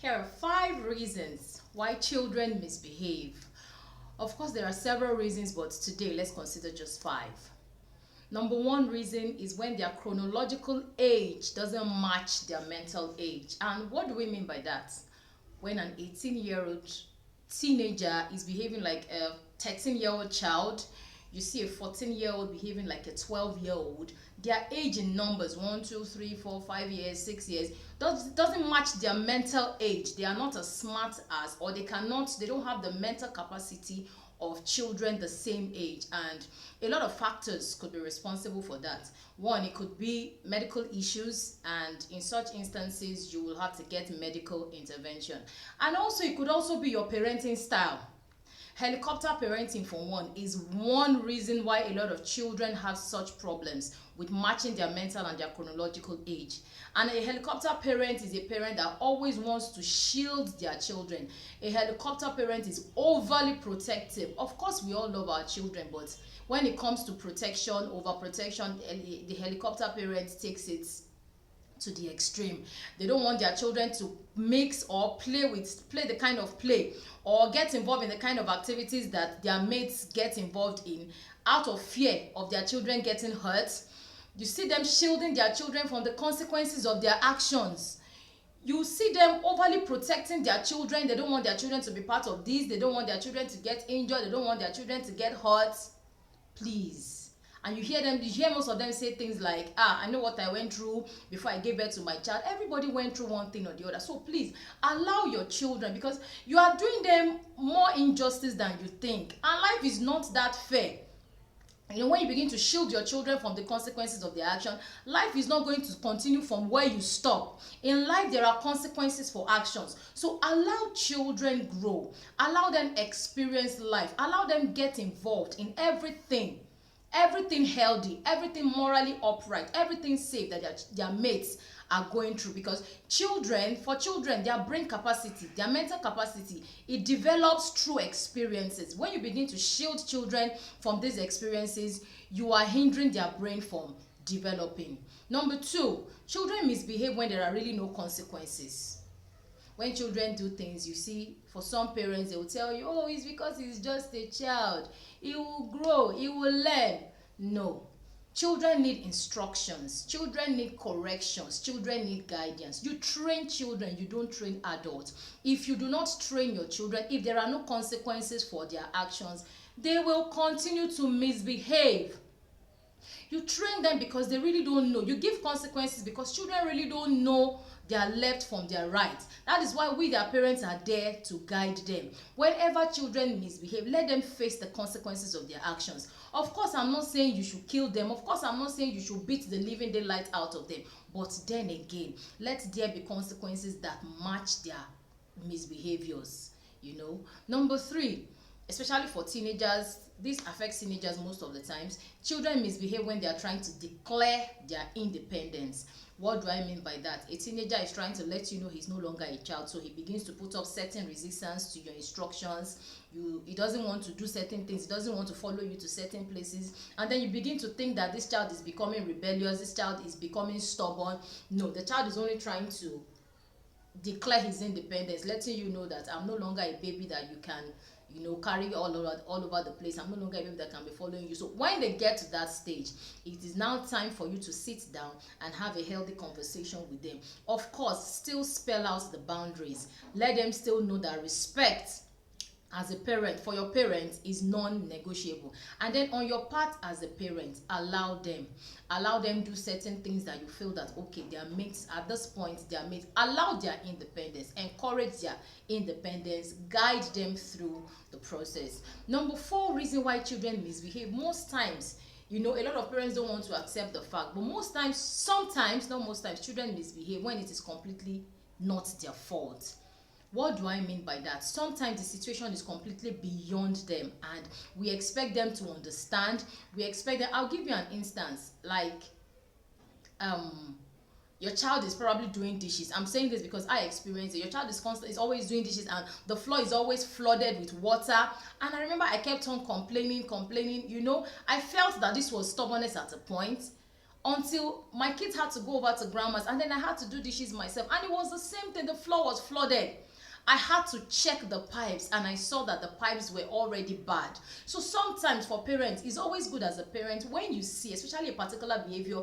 Here are 5 reasons why children misbehave. Of course, there are several reasons, but today let's consider just 5. Number 1 reason is when their chronological age doesn't match their mental age. And what do we mean by that? When an 18-year-old teenager is behaving like a 13-year-old child, you see a 14-year-old behaving like a 12-year-old, their age in numbers 1, 2, 3, 4, 5 years, 6 years doesn't match their mental age. They are not as smart as, or they don't have the mental capacity of children the same age, and a lot of factors could be responsible for that. One, it could be medical issues, and in such instances you will have to get medical intervention. And also it could also be your parenting style. Helicopter parenting, for one, is one reason why a lot of children have such problems with matching their mental and their chronological age. And a helicopter parent is a parent that always wants to shield their children. A helicopter parent is overly protective. Of course, we all love our children, but when it comes to protection, overprotection, the helicopter parent takes it to the extreme. They don't want their children to mix or play the kind of play or get involved in the kind of activities that their mates get involved in, out of fear of their children getting hurt. You see them shielding their children from the consequences of their actions. You see them overly protecting their children. They don't want their children to be part of this. They don't want their children to get injured. They don't want their children to get hurt. Please. And you hear most of them say things like, I know what I went through before I gave birth to my child. Everybody went through one thing or the other. So please allow your children, because you are doing them more injustice than you think. And life is not that fair. You know, when you begin to shield your children from the consequences of their action, life is not going to continue from where you stop. In life, there are consequences for actions. So allow children grow. Allow them experience life. Allow them get involved in everything. Everything healthy, everything morally upright, everything safe that their mates are going through. Because for children, their brain capacity, their mental capacity, it develops through experiences. When you begin to shield children from these experiences, you are hindering their brain from developing. Number 2, children misbehave when there are really no consequences. When children do things, you see, for some parents, they will tell you, oh, it's because he's just a child. He will grow, he will learn. No. Children need instructions. Children need corrections. Children need guidance. You train children, you don't train adults. If you do not train your children, if there are no consequences for their actions, they will continue to misbehave. You train them because they really don't know. You give consequences because children really don't know their left from their right. That is why we, their parents, are there to guide them. Whenever children misbehave, let them face the consequences of their actions. Of course, I'm not saying you should kill them. Of course, I'm not saying you should beat the living daylight out of them. But then again, let there be consequences that match their misbehaviors. Number 3, especially for teenagers, this affects teenagers most of the times. Children misbehave when they are trying to declare their independence. What do I mean by that? A teenager is trying to let you know he's no longer a child, so he begins to put up certain resistance to your instructions. He doesn't want to do certain things. He doesn't want to follow you to certain places. And then you begin to think that this child is becoming rebellious. This child is becoming stubborn. No, the child is only trying to declare his independence, letting you know that I'm no longer a baby that you can carry all over the place. I'm no longer a baby that can be following you. So when they get to that stage, it is now time for you to sit down and have a healthy conversation with them. Of course, still spell out the boundaries. Let them still know that respect as a parent for your parents is non-negotiable. And then on your part as a parent, allow them do certain things that you feel that, okay, their mates at this point, allow their independence, encourage their independence, guide them through the process. Number 4 reason why children misbehave. Most times, a lot of parents don't want to accept the fact, but sometimes, not most times, children misbehave when it is completely not their fault. What do I mean by that? Sometimes the situation is completely beyond them and we expect them to understand. I'll give you an instance, like your child is probably doing dishes. I'm saying this because I experienced it. Your child is always doing dishes and the floor is always flooded with water. And I remember I kept on complaining. I felt that this was stubbornness at a point. until my kids had to go over to grandma's, and then I had to do dishes myself, and it was the same thing. The floor was flooded. I had to check the pipes, and I saw that the pipes were already bad. So sometimes for parents, it's always good as a parent, when you see especially a particular behavior,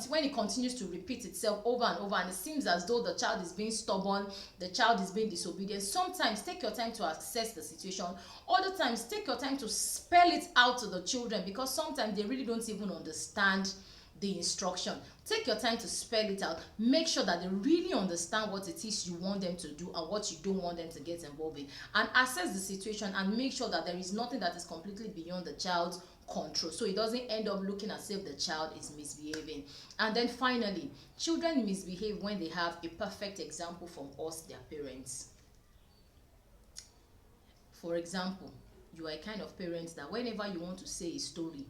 when it continues to repeat itself over and over, and it seems as though the child is being stubborn, the child is being disobedient, sometimes take your time to assess the situation. Other times, take your time to spell it out to the children, because sometimes they really don't even understand the instruction. Take your time to spell it out. Make sure that they really understand what it is you want them to do and what you don't want them to get involved in, and assess the situation and make sure that there is nothing that is completely beyond the child's control, so it doesn't end up looking as if the child is misbehaving. And then finally, children misbehave when they have a perfect example from us, their parents. For example, you are a kind of parent that whenever you want to say a story,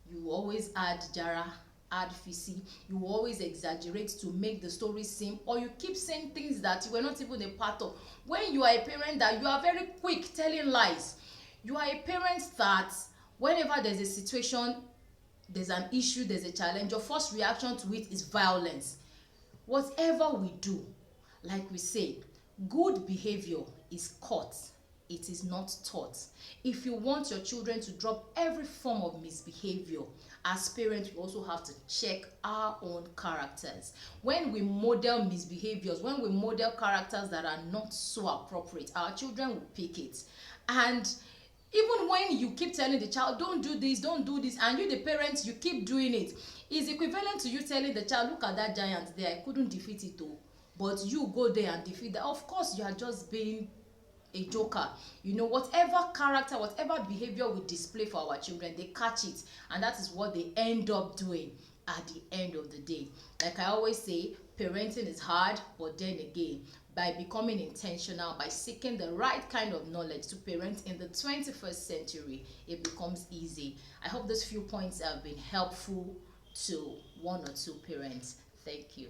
you always add jara, add fisi, you always exaggerate to make the story seem, or you keep saying things that you were not even a part of. When you are a parent that you are very quick telling lies, you are a parent that whenever there's a situation, there's an issue, there's a challenge, your first reaction to it is violence. Whatever we do, like we say, good behavior is caught, it is not taught. If you want your children to drop every form of misbehavior, as parents, we also have to check our own characters. When we model misbehaviors, when we model characters that are not so appropriate, our children will pick it. And even when you keep telling the child, don't do this, and you, the parents, you keep doing it, is equivalent to you telling the child, look at that giant there, I couldn't defeat it though, but you go there and defeat that. Of course, you are just being a joker. You know, whatever character, whatever behavior we display for our children, they catch it, and that is what they end up doing at the end of the day. Like I always say, parenting is hard, but then again, by becoming intentional, by seeking the right kind of knowledge to parent in the 21st century, it becomes easy. I hope those few points have been helpful to one or two parents. Thank you.